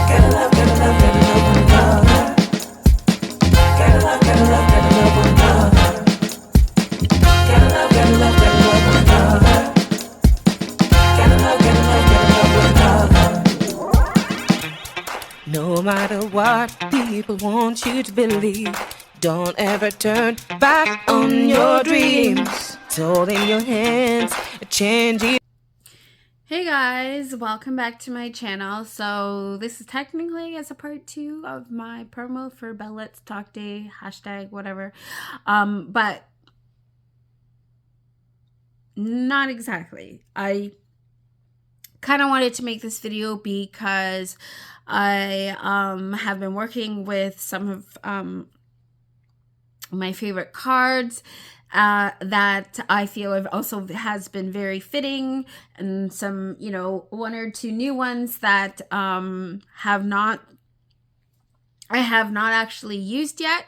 Gotta love, gotta love, gotta love one another. Gotta love, gotta love, gotta love one another. Gotta love, gotta love, gotta love one another. Gotta love, gotta love, gotta love one another. No matter what people want you to believe, don't ever turn back on your dreams. It's all in your hands, changing. Hey guys, welcome back to my channel. So this is technically as a part 2 of my promo for Bell Let's Talk Day, hashtag whatever, but not exactly. I kind of wanted to make this video because I have been working with some of my favorite cards that I feel also has been very fitting, and some, you know, 1 or 2 new ones that I have not actually used yet.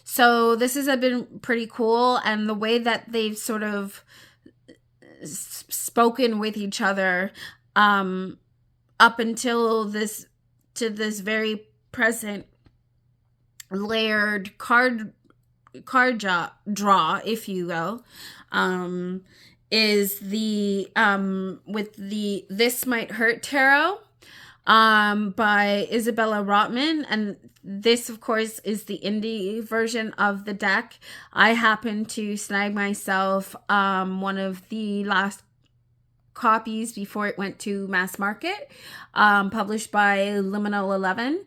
So this has been pretty cool, and the way that they've sort of spoken with each other up until this very present layered card draw, if you will, is the with the This Might Hurt Tarot by Isabella Rotman, and this of course is the indie version of the deck. I happened to snag myself one of the last copies before it went to mass market, published by Liminal 11,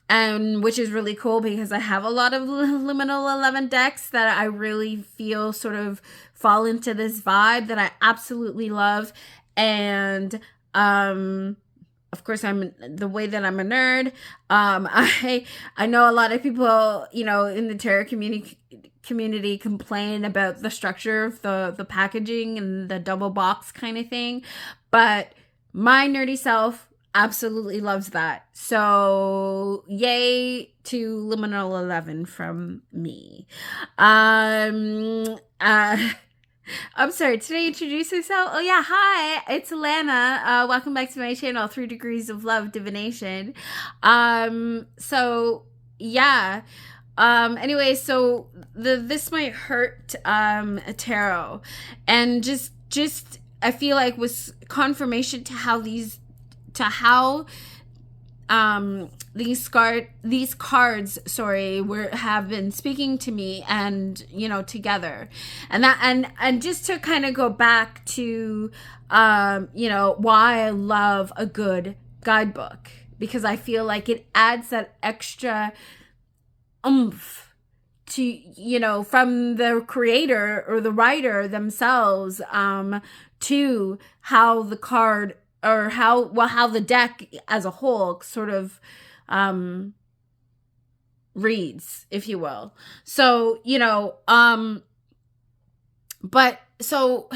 and which is really cool because I have a lot of Liminal 11 decks that I really feel sort of fall into this vibe that I absolutely love. And of course, the way that I'm a nerd. I know a lot of people, you know, in the tarot community complain about the structure of the packaging and the double box kind of thing, but my nerdy self absolutely loves that. So yay to Liminal 11 from me. I'm sorry, did I introduce myself? Oh yeah, hi, it's Alana. Welcome back to my channel, 3 Degrees of Love Divination. So yeah. Anyway, so This Might Hurt tarot, and just I feel like was confirmation to how these cards have been speaking to me, and you know, together, and just to kind of go back to you know, why I love a good guidebook, because I feel like it adds that extra oomph to, you know, from the creator or the writer themselves, to how the card, or how the deck as a whole sort of reads, if you will. So, you know, but so,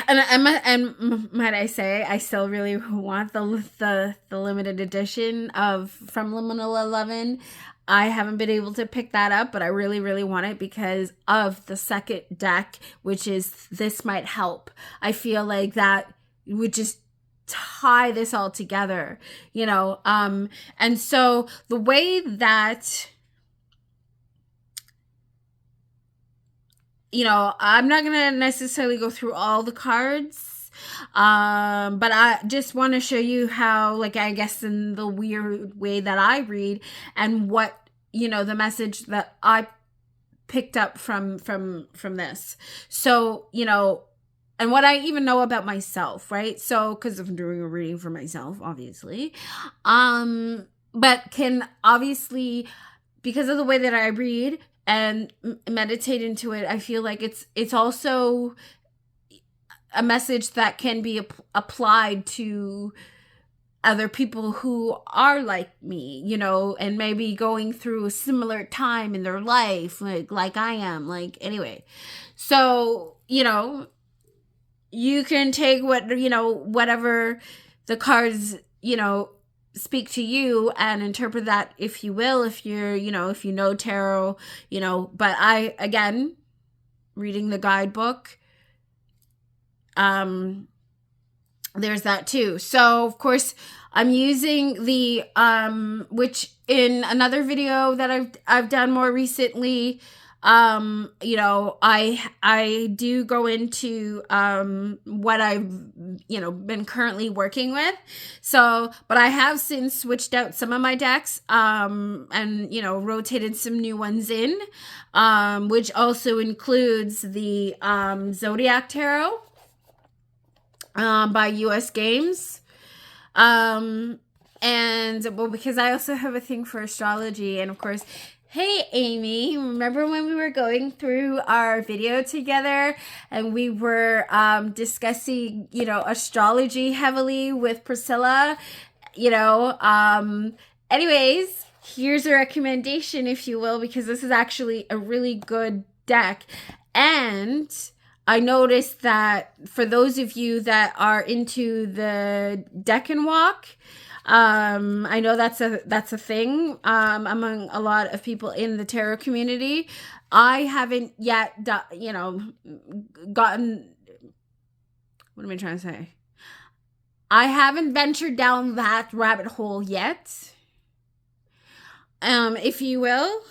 and might I say, I still really want the limited edition from Liminal 11. I haven't been able to pick that up, but I really, really want it because of the second deck, which is This Might Help. I feel like that would just tie this all together, you know. And so the way that, you know, I'm not going to necessarily go through all the cards, but I just want to show you how, like, I guess in the weird way that I read, and what, you know, the message that I picked up from this. So, you know, and what I even know about myself, right? So, because I'm doing a reading for myself, obviously, but can obviously, because of the way that I read and meditate into it, I feel like it's also a message that can be applied to other people who are like me, you know, and maybe going through a similar time in their life, like I am. Like, anyway, so, you know, you can take what, you know, whatever the cards, you know, speak to you, and interpret that, if you will, if you're, you know, if you know tarot, you know. But I, again, reading the guidebook, there's that too. So of course I'm using the which in another video that I've done more recently, you know, I do go into what I've, you know, been currently working with. So, but I have since switched out some of my decks and, you know, rotated some new ones in, which also includes the Zodiac Tarot by US Games. And well, because I also have a thing for astrology, and of course, hey Amy, remember when we were going through our video together and we were discussing, you know, astrology heavily with Priscilla, you know, anyways, here's a recommendation, if you will, because this is actually a really good deck. And I noticed that for those of you that are into the deck and walk, I know that's a thing among a lot of people in the tarot community. I haven't yet, you know, gotten. What am I trying to say? I haven't ventured down that rabbit hole yet, if you will.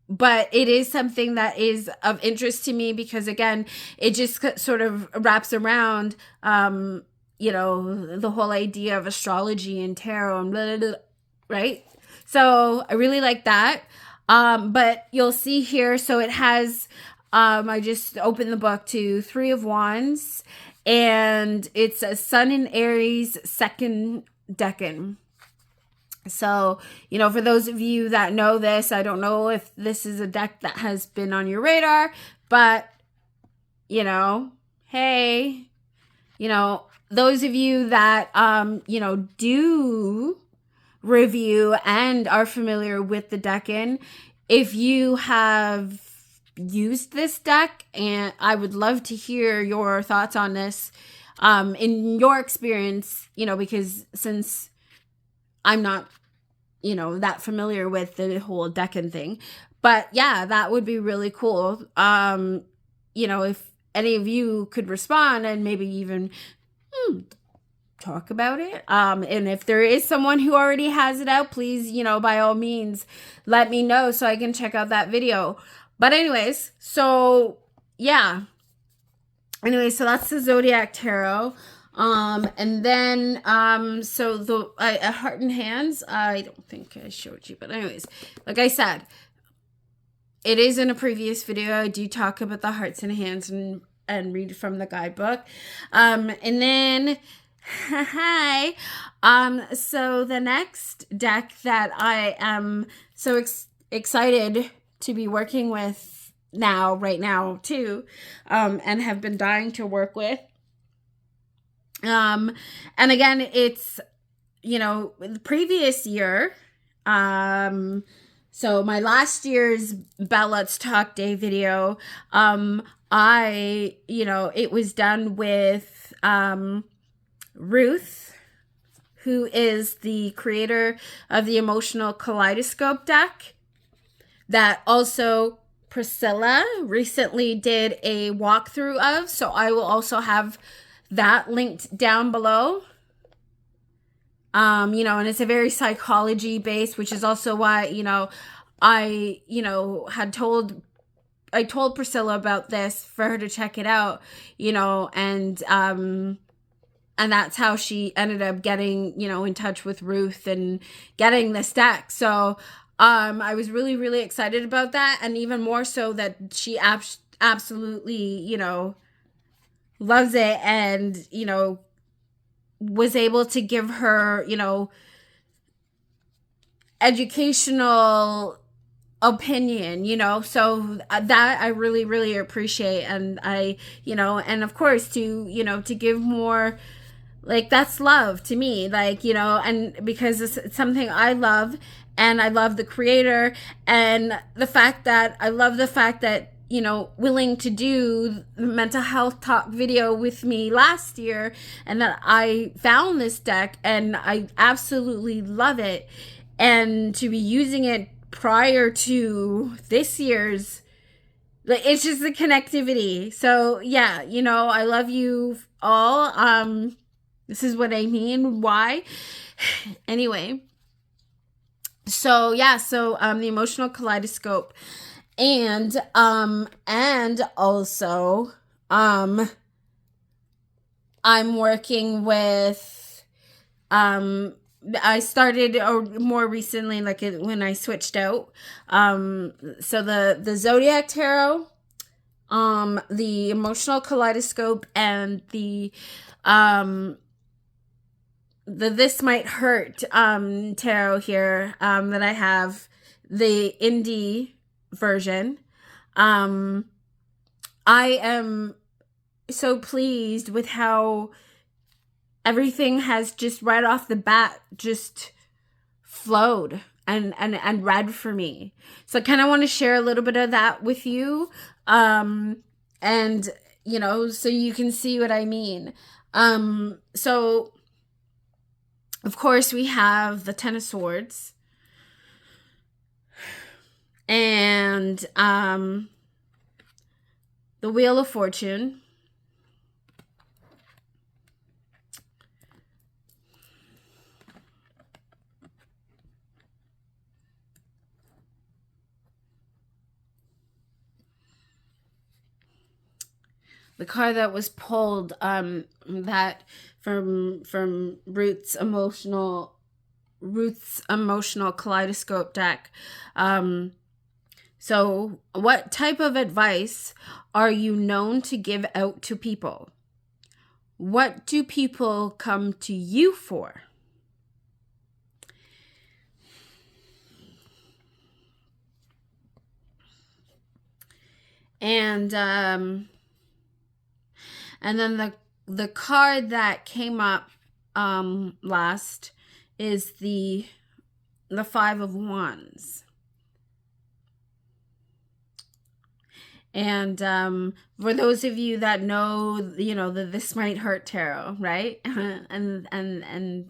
But it is something that is of interest to me because, again, it just sort of wraps around, you know, the whole idea of astrology and tarot and blah, blah, blah, right? So I really like that. But you'll see here, so it has, I just opened the book to 3 of Wands, and it's a Sun in Aries second decan. So, you know, for those of you that know this, I don't know if this is a deck that has been on your radar, but, you know, hey, you know, those of you that, you know, do review and are familiar with the decan, if you have used this deck, and I would love to hear your thoughts on this, in your experience, you know, because since I'm not, you know, that familiar with the whole decan thing. But yeah, that would be really cool. You know, if any of you could respond and maybe even talk about it. And if there is someone who already has it out, please, you know, by all means, let me know so I can check out that video. But anyways, so yeah. Anyway, so that's the Zodiac Tarot. And then, so the, Heart and Hands, I don't think I showed you, but anyways, like I said, it is in a previous video. I do talk about the hearts and hands and read from the guidebook. And then, hi, so the next deck that I am so excited to be working with right now too, and have been dying to work with. And again, it's, you know, the previous year, so my last year's Bell Let's Talk Day video, you know, it was done with, Ruth, who is the creator of the emotional Collidescope deck, that also Priscilla recently did a walkthrough of. So I will also have that linked down below. You know, and it's a very psychology based, which is also why, you know, I told Priscilla about this for her to check it out, you know, and that's how she ended up getting, you know, in touch with Ruth and getting this deck. So, I was really, really excited about that. And even more so that she absolutely, you know, loves it, and, you know, was able to give her, you know, educational opinion, you know, so that I really, really appreciate. And I, you know, and of course to, you know, to give more, like, that's love to me, like, you know, and because it's something I love, and I love the creator, and the fact that I love the fact that, you know, willing to do the mental health talk video with me last year, and that I found this deck and I absolutely love it, and to be using it prior to this year's, like, it's just the connectivity. So yeah, you know, I love you all. This is what I mean. Why? Anyway, so yeah, so the emotional kaleidoscope, and also I'm working with I started more recently, like when I switched out. So the Zodiac Tarot, the emotional kaleidoscope, and the This Might Hurt tarot here, that I have, the indie version. I am so pleased with how everything has just right off the bat just flowed and read for me. So I kind of want to share a little bit of that with you, and so you can see what I mean. So of course we have the Ten of Swords, and the Wheel of Fortune, the card that was pulled, that from Ruth's emotional kaleidoscope deck. So what type of advice are you known to give out to people? What do people come to you for? And then the card that came up last is the Five of Wands. And for those of you that know, the This Might Hurt tarot, right? and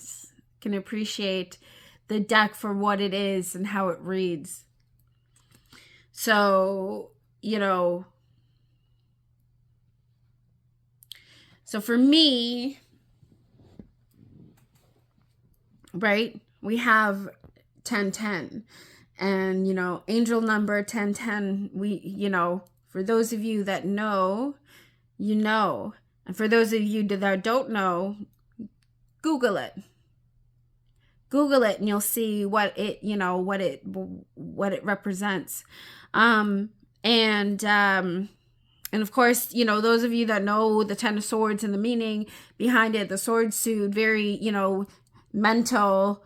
can appreciate the deck for what it is and how it reads. So, so for me, right, we have 1010, and angel number 1010. We, for those of you that know, and for those of you that don't know, Google it, and you'll see what it represents. And of course, those of you that know the Ten of Swords and the meaning behind it, the sword suit, very, mental,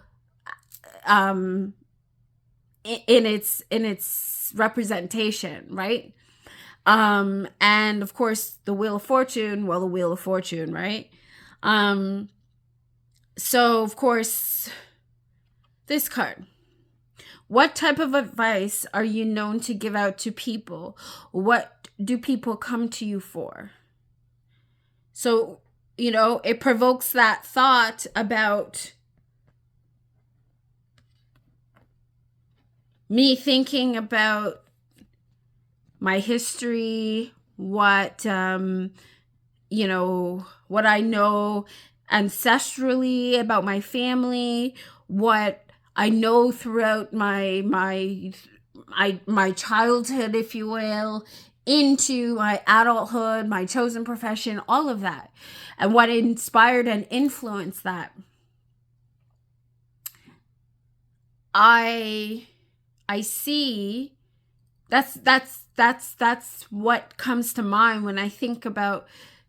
in its representation, right? And of course the Wheel of Fortune, right? So of course, this card. What type of advice are you known to give out to people? What do people come to you for? So, it provokes that thought about me thinking about my history, what what I know ancestrally about my family, what I know throughout my childhood, if you will, into my adulthood, my chosen profession, all of that, and what inspired and influenced that. I see that's what comes to mind when I think about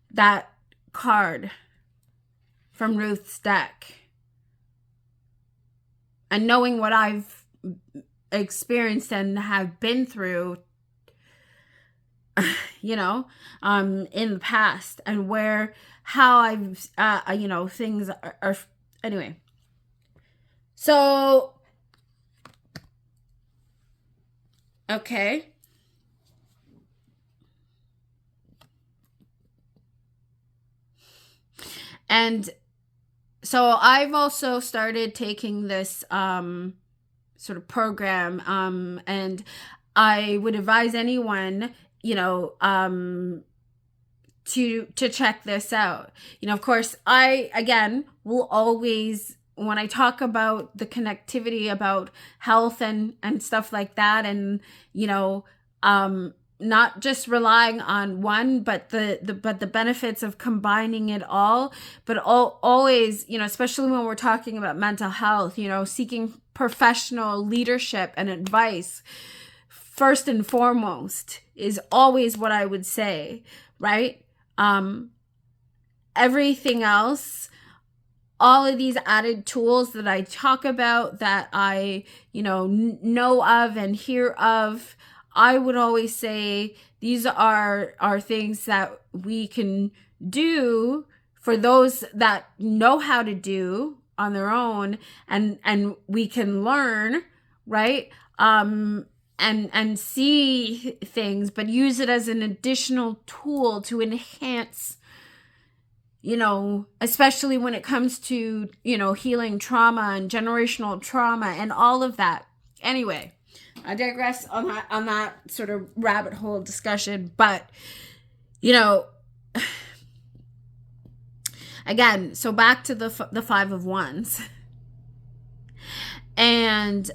that card from Ruth's deck. And knowing what I've experienced and have been through, in the past, and how I've, things are anyway. So, okay. And so I've also started taking this sort of program, and I would advise anyone, to check this out. You know, of course, I again will always, when I talk about the connectivity about health and stuff like that, and you know, not just relying on one, but the benefits of combining it all, but always, you know, especially when we're talking about mental health, you know, seeking professional leadership and advice first and foremost is always what I would say, right? Everything else, all of these added tools that I talk about, that I, you know of and hear of, I would always say these are things that we can do for those that know how to do on their own, and we can learn, right? And see things, but use it as an additional tool to enhance, you know, especially when it comes to, you know, healing trauma and generational trauma and all of that. Anyway, I digress on that sort of rabbit hole discussion, but, you know, again, so back to the Five of Wands. And,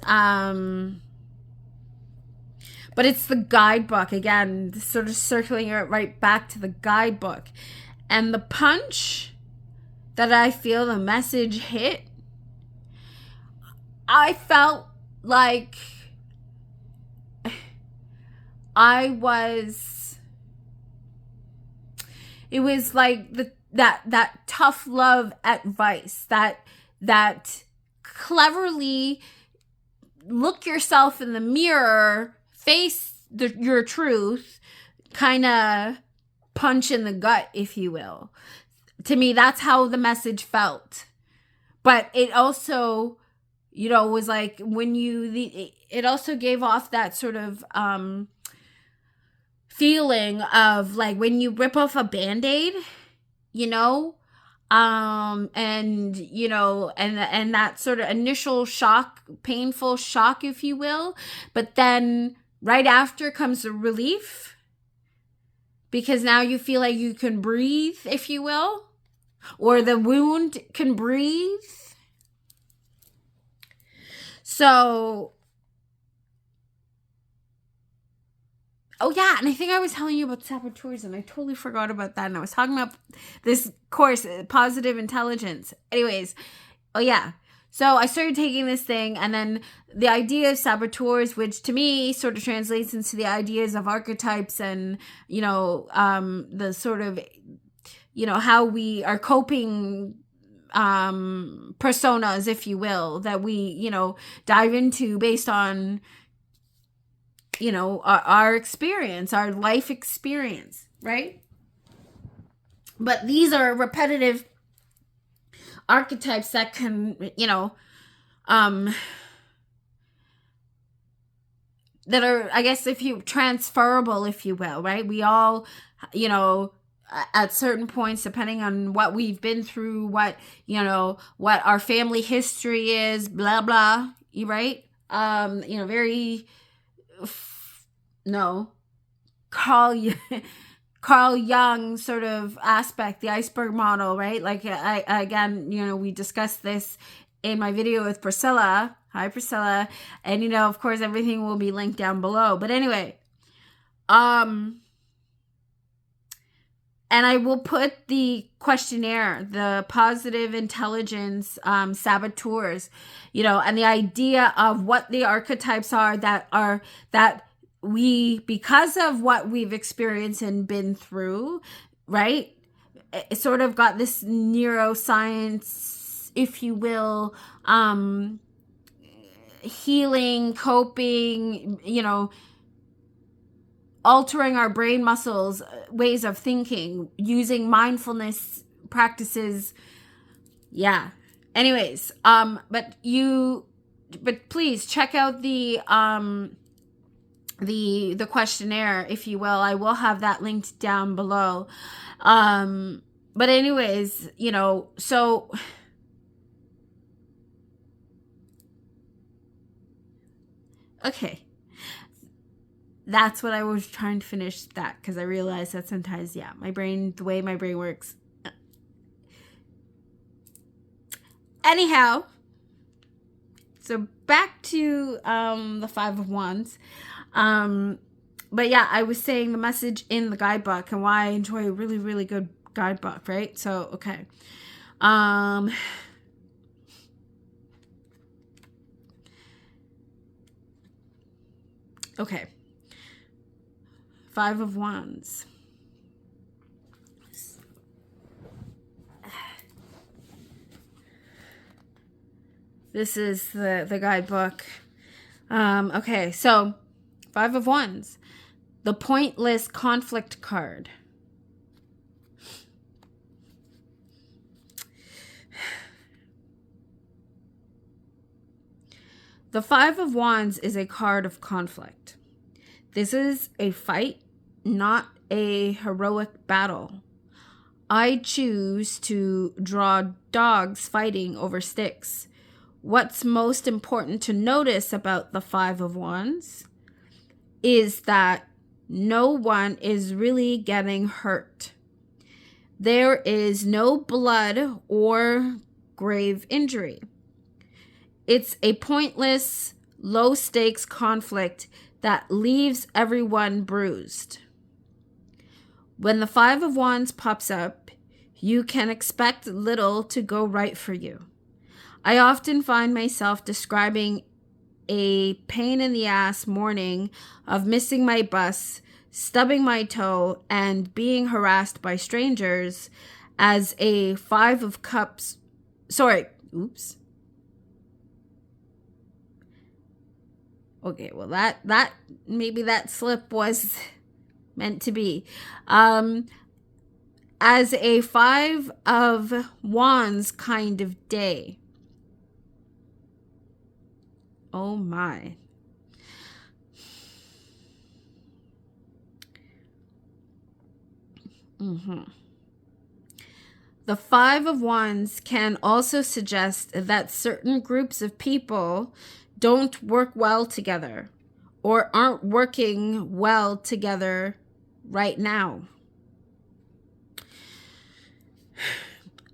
but it's the guidebook, again, sort of circling it right back to the guidebook. And the punch that I feel the message hit, I felt like it was like that tough love advice, that cleverly look yourself in the mirror, face your truth, kind of punch in the gut, if you will. To me, that's how the message felt. But it also, you know, was like when it also gave off that sort of feeling of like when you rip off a Band-Aid, you know, and you know, and that sort of initial shock, painful shock, if you will, but then right after comes the relief, because now you feel like you can breathe, if you will, or the wound can breathe. So, oh yeah, and I think I was telling you about saboteurs, and I totally forgot about that, and I was talking about this course, Positive Intelligence. Anyways, oh yeah, so I started taking this thing, and then the idea of saboteurs, which to me sort of translates into the ideas of archetypes and, you know, the sort of, you know, how we are coping personas, if you will, that we, you know, dive into based on, you know, our experience, our life experience, right? But these are repetitive archetypes that can, you know, that are, I guess, transferable, if you will, right? We all, you know, at certain points, depending on what we've been through, what, you know, what our family history is, blah, blah, right? You know, very, Carl Jung sort of aspect, the iceberg model, right? Like, again, you know, we discussed this in my video with Priscilla. Hi, Priscilla. And, you know, of course, everything will be linked down below. But anyway, and I will put the questionnaire, the Positive Intelligence saboteurs, you know, and the idea of what the archetypes are that we, because of what we've experienced and been through, right? It sort of got this neuroscience, if you will, healing, coping, you know, altering our brain muscles, ways of thinking, using mindfulness practices. Yeah. Anyways, but please check out the questionnaire, if you will. I will have that linked down below. But anyways, you know, so okay. that's what I was trying to finish that, because I realized that sometimes, yeah, my brain, the way my brain works. Anyhow, so back to the Five of Wands. But yeah, I was saying the message in the guidebook and why I enjoy a really, really good guidebook, right? So, okay. Okay. Five of Wands. This is the guidebook. Okay, so Five of Wands. The pointless conflict card. The Five of Wands is a card of conflict. This is a fight, not a heroic battle. I choose to draw dogs fighting over sticks. What's most important to notice about the Five of Wands is that no one is really getting hurt. There is no blood or grave injury. It's a pointless, low-stakes conflict that leaves everyone bruised. When the Five of Wands pops up, you can expect little to go right for you. I often find myself describing a pain-in-the-ass morning of missing my bus, stubbing my toe, and being harassed by strangers as a Five of Cups. Sorry, oops. Okay, well that maybe that slip was meant to be. As a Five of Wands kind of day. Oh my. The Five of Wands can also suggest that certain groups of people don't work well together or aren't working well together right now.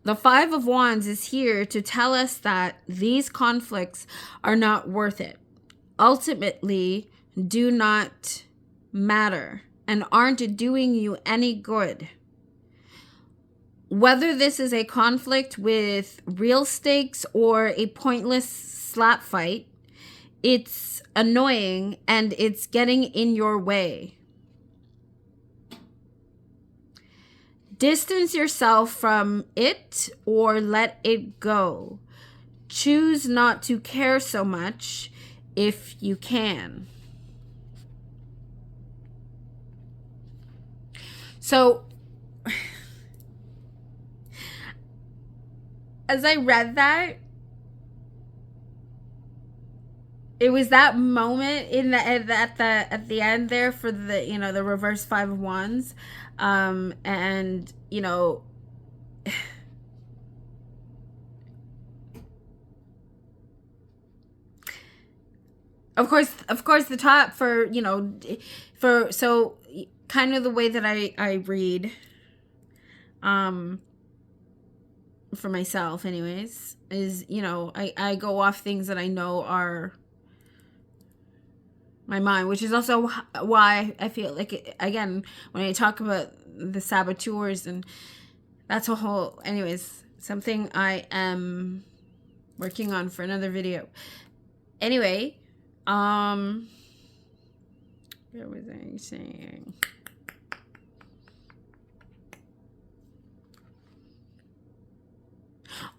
The Five of Wands is here to tell us that these conflicts are not worth it, ultimately do not matter, and aren't doing you any good. Whether this is a conflict with real stakes or a pointless slap fight, it's annoying and it's getting in your way. Distance yourself from it or let it go. Choose not to care so much if you can. So, as I read that, it was that moment in at the end there for the the reverse Five of Wands, and of course the top for so kind of the way that I read for myself anyways is I go off things that I know are my mind, which is also why I feel like again when I talk about the saboteurs, and that's a whole anyways something I am working on for another video. Anyway, what was I saying?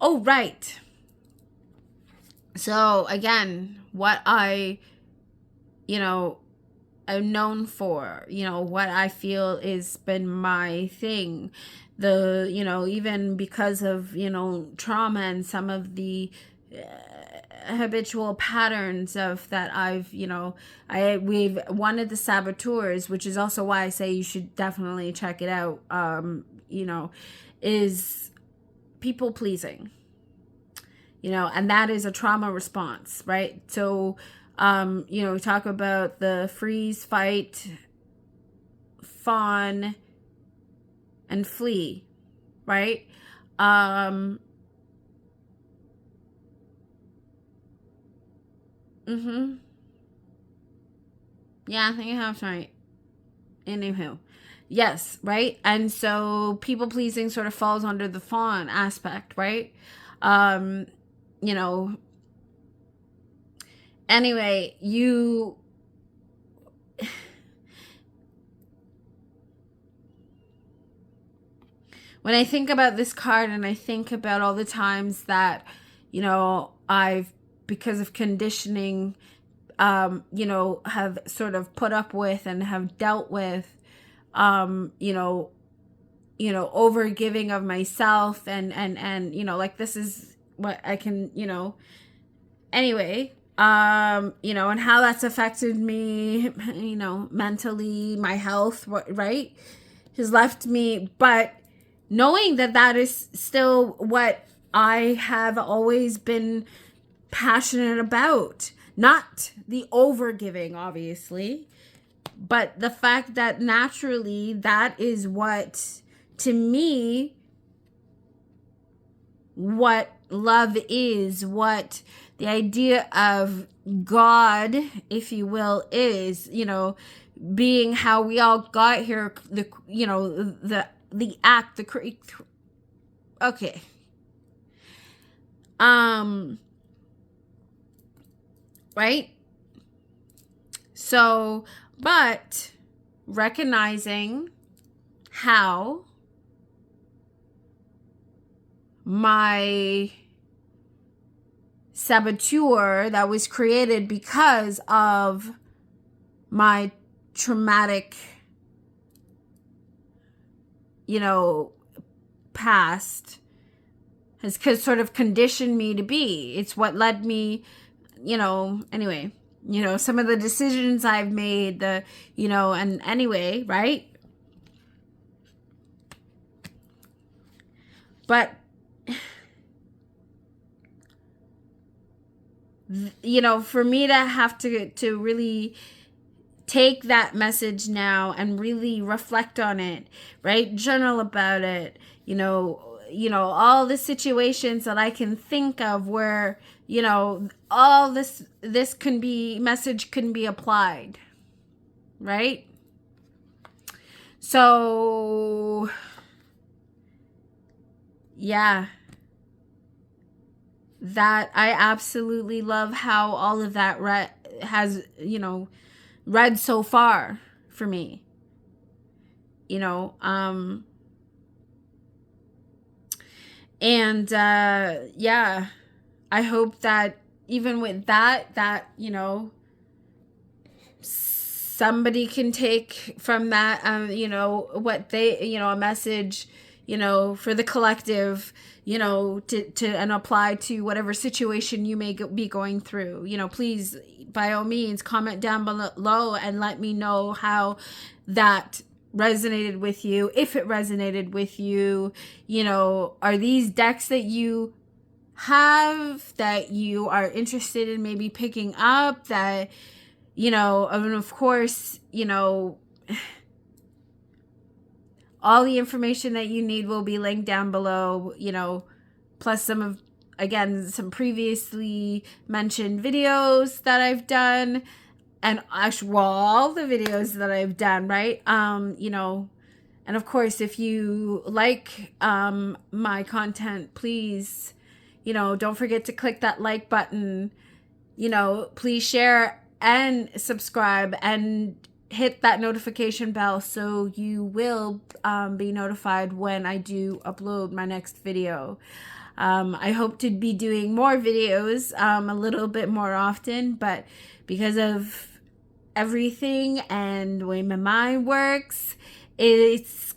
Oh, right. So again, what I'm known for, what I feel is been my thing. Even because of, trauma and some of the habitual patterns of that we've one of the saboteurs, which is also why I say you should definitely check it out, is people pleasing. And that is a trauma response, right? So We talk about the freeze, fight, fawn, and flee, right? Yeah, I think I have right. Anywho. Yes, right? And so people pleasing sort of falls under the fawn aspect, right? Um, you know, anyway, when I think about this card and I think about all the times that, I've, because of conditioning, have sort of put up with and have dealt with, over giving of myself and, like this is what I can, anyway, and how that's affected me, mentally, my health, right, has left me. But knowing that that is still what I have always been passionate about, not the overgiving, obviously, but the fact that naturally that is what, to me, what love is, what the idea of God, if you will, is, being how we all got here, the act, okay. Right? So, but recognizing how my saboteur that was created because of my traumatic, past has sort of conditioned me to be. It's what led me, anyway, some of the decisions I've made, and anyway, right? But, for me to have to really take that message now and really reflect on it, right? Journal about it, all the situations that I can think of where, all this message can be applied, right? So, yeah, that I absolutely love how all of that has, read so far for me, and yeah, I hope that even with that somebody can take from that, what they, a message, for the collective, to and apply to whatever situation you may be going through. Please, by all means, comment down below and let me know how that resonated with you. If it resonated with you, are these decks that you have that you are interested in maybe picking up, that, and of course, all the information that you need will be linked down below, plus some previously mentioned videos that I've done, and actually all the videos that I've done, right? And of course, if you like my content, please, don't forget to click that like button, please share and subscribe and hit that notification bell so you will be notified when I do upload my next video. I hope to be doing more videos a little bit more often, but because of everything and the way my mind works, it's,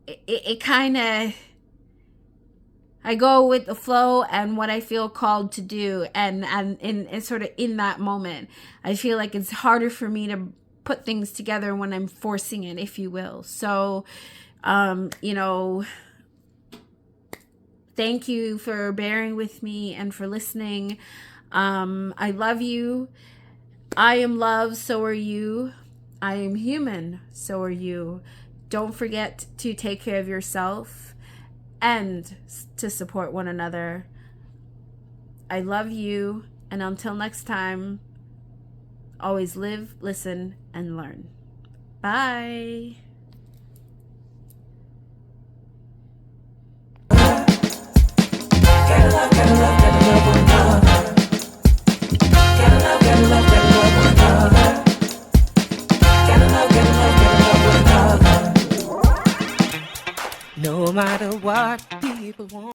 it kind of, I go with the flow and what I feel called to do, and in sort of in that moment, I feel like it's harder for me to put things together when I'm forcing it, if you will. So, thank you for bearing with me and for listening. I love you. I am love, so are you. I am human, so are you. Don't forget to take care of yourself and to support one another. I love you, and until next time, always live, listen, and learn. Bye. Gotta love, gotta love, gotta love one another. Gotta love, gotta love, gotta love one another. Gotta love, gotta love, gotta love one another. No matter what people want.